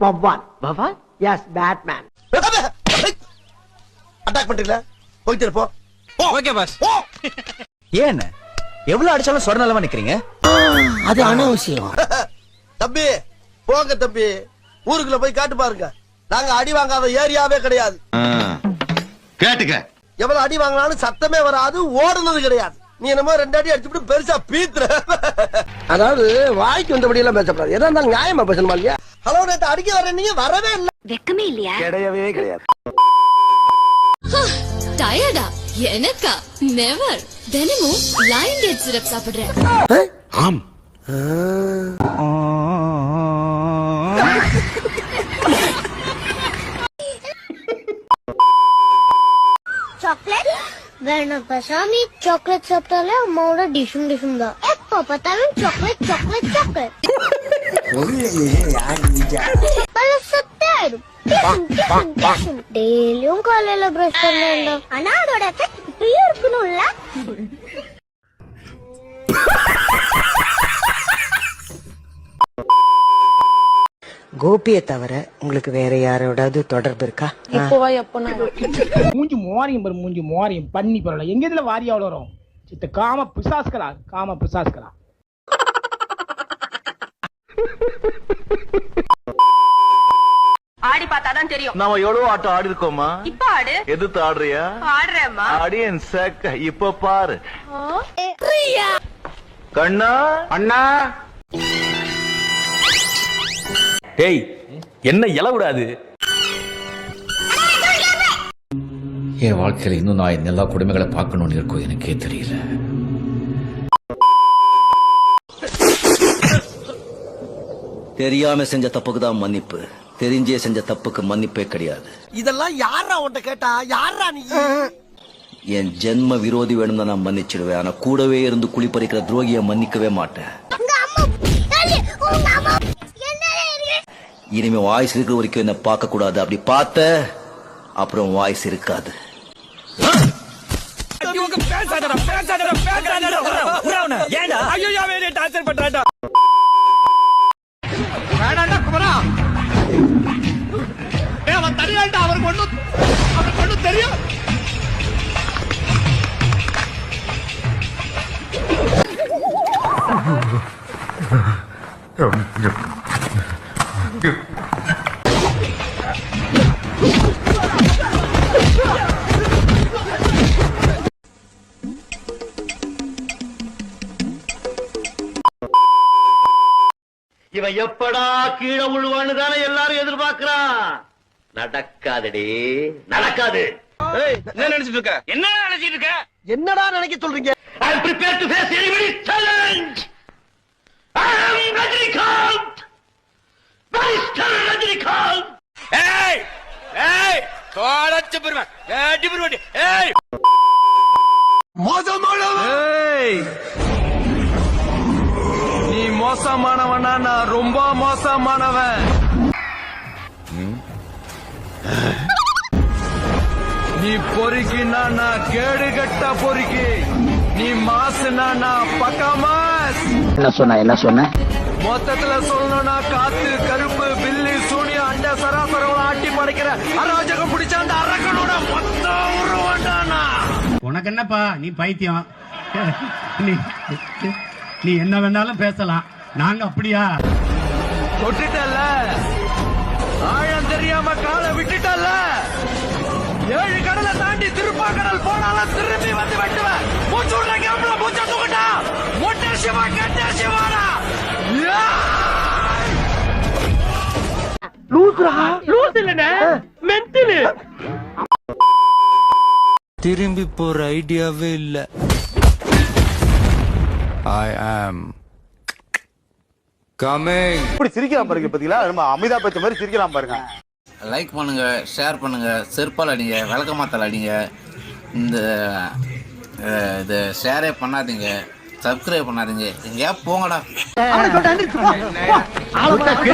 வவ்வால். பவால் S, Batman. Attack பண்றீங்களா? போயிட்டு இருப்போ. Okay boss. ஏன் எவ்வளவு அடிச்சாலும் சொர நிலமா நிக்கிறீங்க? அது அனாவசியம். தம்பி போங்க தம்பி, ஊருக்குள்ள போய் காட்டு பாருங்க. நாங்க அடி வாங்காத ஏரியாவே கிடையாது. கேட்டுக்க. எவ்வளவு அடி வாங்கினாலும் சத்தமே வராது, ஓடுனது கிடையாது. நீ என்னமோ 2 அடி அடிச்சுட்டு பெருசா பீத்துற. அதாவது வாய்க்கு வந்தபடி எல்லாம் பேசப்படாது. எதா இருந்தாலும் நியாயமா பேசணுமா இல்லையா? ஹலோ, நேத்து அடிக்க வரேன், நீங்க வரவே இல்ல. வெக்கமே இல்லையா? கிடையவே கிடையாது. டயர்டா? எனக்கா? நெவர். தினமும் லைன் டேட் சிரப் சாப்பிடுறேன். ஆம். சாக்லேட் வேணாம் சாமி. சாக்லேட் சாப்பிட்டாலே அம்மாவோட டிஷும் டிஷும் தான். எப்ப பார்த்தாலும் சாக்லேட் சாக்லேட் சாக்லேட். டெய்லியும் காலையில பிரஷ் பண்ண, ஆனா அதோட எஃபெக்ட் இப்பயும் இருக்கணும்ல. கோபியை தவிர உங்களுக்கு வேற யாரோடாவது தொடர்பு இருக்கா? மூஞ்சி மோரியம் பாரு, மூஞ்சி மோரியம் பண்ணி பரவாயில்ல. எங்க இதுல வாரியா வளரும் சித்த காம பிசாஸ்களா, காம பிசாஸ்களா. ஆடி பார்த்தாதான் தெரியும். நாம எவ்வளவு ஆட்டம் ஆடி இருக்கோமா? இப்ப ஆடு. எதிர்த்து ஆடுறியா? ஆடுறேம்மா. ஆடி என் சேக்க இப்ப பாரு. கண்ணா அண்ணா. டேய், என்ன இல விடாது. என் வாழ்க்கையில இன்னும் நான் எல்லா குடும்பங்களை பார்க்கணும்னு இருக்கோ எனக்கே தெரியல. தெரியாம செஞ்ச தப்புக்கு தான் மன்னிப்பு, தெரிஞ்சே செஞ்ச தப்புக்கு மன்னிப்பே கிடையாது. இதெல்லாம் யாரா உன்ட்ட கேட்டா? யாரா நீ? என் ஜென்ம விரோதி வேணும் தான் நான் மன்னிச்சிடுவேன். ஆனா கூடவே இருந்து குளிப்பறிக்கிற துரோகியை மன்னிக்கவே மாட்டேன். இனிமே வாய்ஸ் இருக்கிற வரைக்கும் என்ன பார்க்க கூடாது. அப்படி பார்த்த அப்புறம் வாய்ஸ் இருக்காது. அவன் தனியாண்டா, அவருக்கு ஒண்ணும் தெரியும். இவன் எப்படா கீழே விழுவான்னு தானே எல்லாரும் எதிர்பார்க்கிறான். நடக்காதடி, நடக்காது. என்ன நினைச்சிட்டு இருக்க? என்ன நினைச்சிட்டு இருக்க? என்னடா நினைக்க சொல்றீங்க? I am prepared to face anybody's challenge. I am Rajinikanth, Master Rajinikanth. ஏய் ஏய், கோலச்சு பெருவன். ஏய் டிபுருவடி. ஏய் ஏய், நீ மோசமானவனா? நான் ரொம்ப மோசமானவன். நீ பொறுக்கினா நான் கேடுகட்ட பொறுக்கி, நீ மாசுனா நான் பக்கா மாஸ். என்ன சொன்ன? மொத்தத்துல சொல்லணும்னா காத்து கருப்பு பில்லி சூனிய அண்ட சராசரவளை ஆட்டி படைக்கிற அராஜகம் பிடிச்ச அந்த அரக்கனோட மொத்தம் உருவாண்டானா. உனக்கு என்னப்பா, நீ பைத்தியம். நீ என்ன வேணாலும் பேசலாம், நாங்க அப்படியா? தொட்டுட்டல்ல, ஆழம் தெரியாம காலை விட்டுட்டல்ல. 7 கடலை தாண்டி திருப்பாக்கடல் போனாலும் திரும்பி வந்து வெட்டுவேன். மூச்சு விடுற கேப்ல மூச்சை தூக்கிட்டா மொட்டை சிவா கெட்ட சிவாடா. திரும்பி போற ஐடியாவே இல்ல. I am coming. இப்படி சிரிக்கலாம் பாருங்க. பாத்தீங்களா, நம்ம அமிதாப் பச்சன் மாதிரி சிரிக்கலாம் பாருங்க. லைக் பண்ணுங்க, ஷேர் பண்ணுங்க, செருப்பால் அடிங்க, விளக்கமாத்தால் அடிங்க. இந்த ஷேரே பண்ணாதீங்க, சப்ஸ்கிரைப் பண்ணாதீங்க. எங்கேயா போங்கடா.